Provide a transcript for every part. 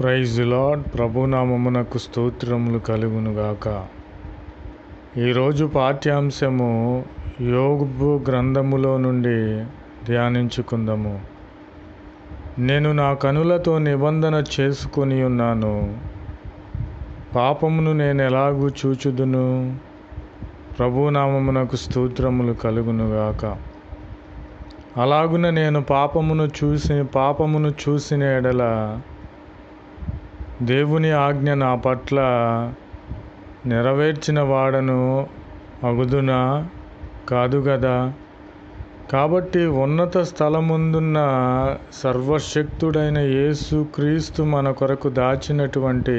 Praise the lord. ప్రభునామమునకు స్తోత్రములు కలుగునుగాక. ఈరోజు పాఠ్యాంశము యోబు గ్రంథములో నుండి ధ్యానించుకుందాము. నేను నా కనులతో నిబంధన చేసుకొని ఉన్నాను, పాపమును నేను ఎలాగూ చూచుదును. ప్రభునామమునకు స్తోత్రములు కలుగునుగాక. అలాగున నేను పాపమును చూసిన ఎడల దేవుని ఆజ్ఞ నా పట్ల నెరవేర్చిన వాడను అగుదునా? కాదు గదా. కాబట్టి ఉన్నత స్థలముందున్న సర్వశక్తుడైన యేసు క్రీస్తు మన కొరకు దాచినటువంటి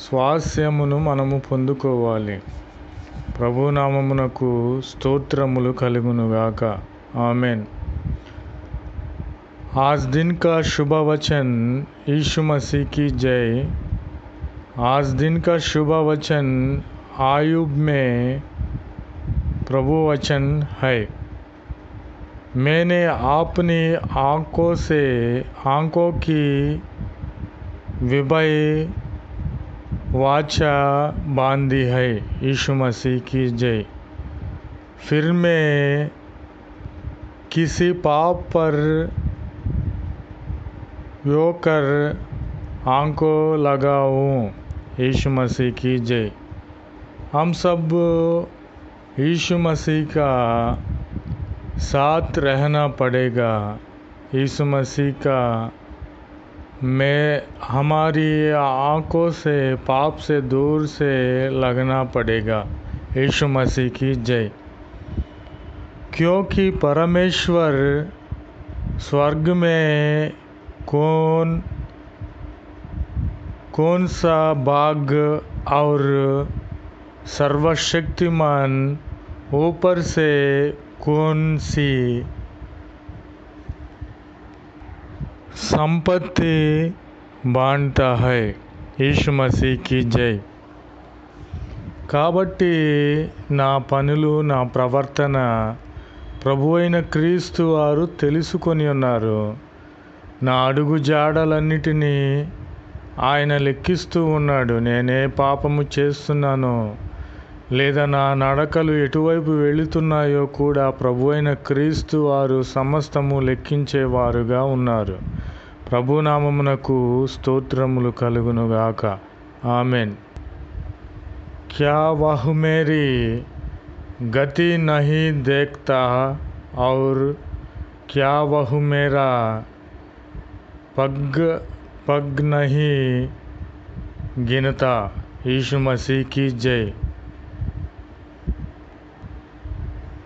స్వాస్యమును మనము పొందుకోవాలి. ప్రభునామమునకు స్తోత్రములు కలుగునుగాక. आमेन। आज दिन का शुभ वचन यीशु मसीह की जय। आज दिन का शुभ वचन आयुब में प्रभु वचन है। मैंने अपनी आँखों की विभय वाचा बांधी है। यीशु मसीह की जय। फिर मैं किसी पाप पर योकर आंखों लगाऊं। यीशु मसीह की जय। हम सब यीशु मसीह का साथ रहना पड़ेगा। यीशु मसीह का हमारी आँखों से पाप से दूर से लगना पड़ेगा। यीशु मसीह की जय। क्योंकि परमेश्वर स्वर्ग में कौन सा भाग और सर्वशक्तिमान ऊपर से कौन सी संपत्ति बांटता है। यीशु मसीह की जय। కాబట్టి నా పనులు, నా ప్రవర్తన ప్రభు అయిన క్రీస్తు వారు తెలుసుకొని ఉన్నారు. నా అడుగు జాడలన్నిటినీ ఆయన లెక్కిస్తూ ఉన్నాడు. నేనే పాపము చేస్తున్నానో లేదా నా నడకలు ఎటువైపు వెళుతున్నాయో కూడా ప్రభు అయిన క్రీస్తు వారు సమస్తము లెక్కించేవారుగా ఉన్నారు. ప్రభునామమునకు స్తోత్రములు కలుగునుగాక. ఆమెన్। क्या वह मेरी गति नहीं देखता और क्या वह मेरा पग नहीं गिनता। यीशु मसीह की जय।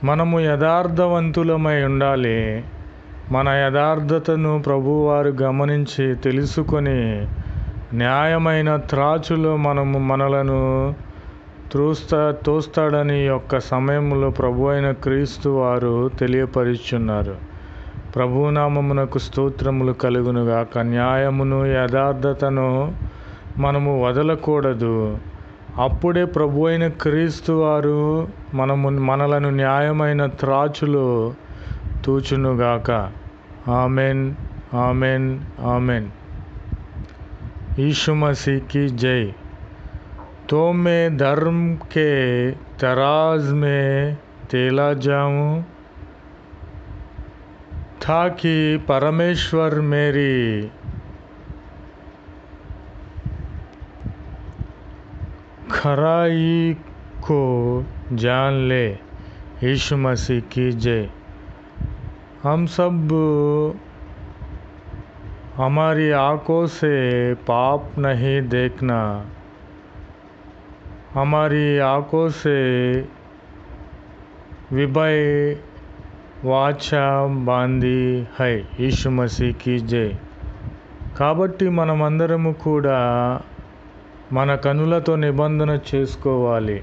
మనము యథార్థవంతులమై ఉండాలి. మన యథార్థతను ప్రభువారు గమనించి తెలుసుకొని న్యాయమైన త్రాచులో మనలను తోస్తాడని యొక్క సమయంలో ప్రభు అయిన క్రీస్తు వారు తెలియపరుచున్నారు. ప్రభునామమునకు స్తోత్రములు కలుగునుగాక. న్యాయమును యథార్థతను మనము వదలకూడదు. అప్పుడే ప్రభు అయిన క్రీస్తు వారు మనలను న్యాయమైన త్రాచులో తూచునుగాక. Amen, amen, amen. यीशु मसीह की जय। तो मैं धर्म के तराज में तेला जाऊं ताकि परमेश्वर मेरी खराई को जान ले। यीशु मसीह की जय। हम सब हमारी आँखों से पाप नहीं देखना, हमारी आँखों से विभय वाचा बांधी है। यीशु मसीह की जय। కాబట్టి మనమందరము కూడా మన కనులతో నిబంధన చేసుకోవాలి.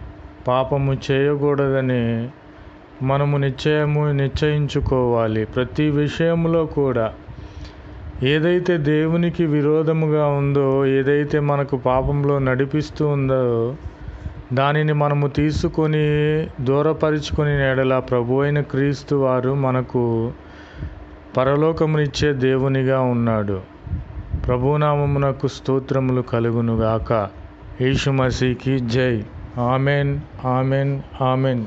పాపము చేయకూడదని మనము నిశ్చయించుకోవాలి. ప్రతి విషయంలో కూడా ఏదైతే దేవునికి విరోధముగా ఉందో, ఏదైతే మనకు పాపంలో నడిపిస్తూ ఉందో దానిని మనము తీసుకొని దూరపరుచుకొని ఎడల ప్రభు అయిన క్రీస్తు వారు మనకు పరలోకమునిచ్చే దేవునిగా ఉన్నాడు. ప్రభునామమునకు స్తోత్రములు కలుగునుగాక. యేసు మసీకి జై. Amen, amen, amen.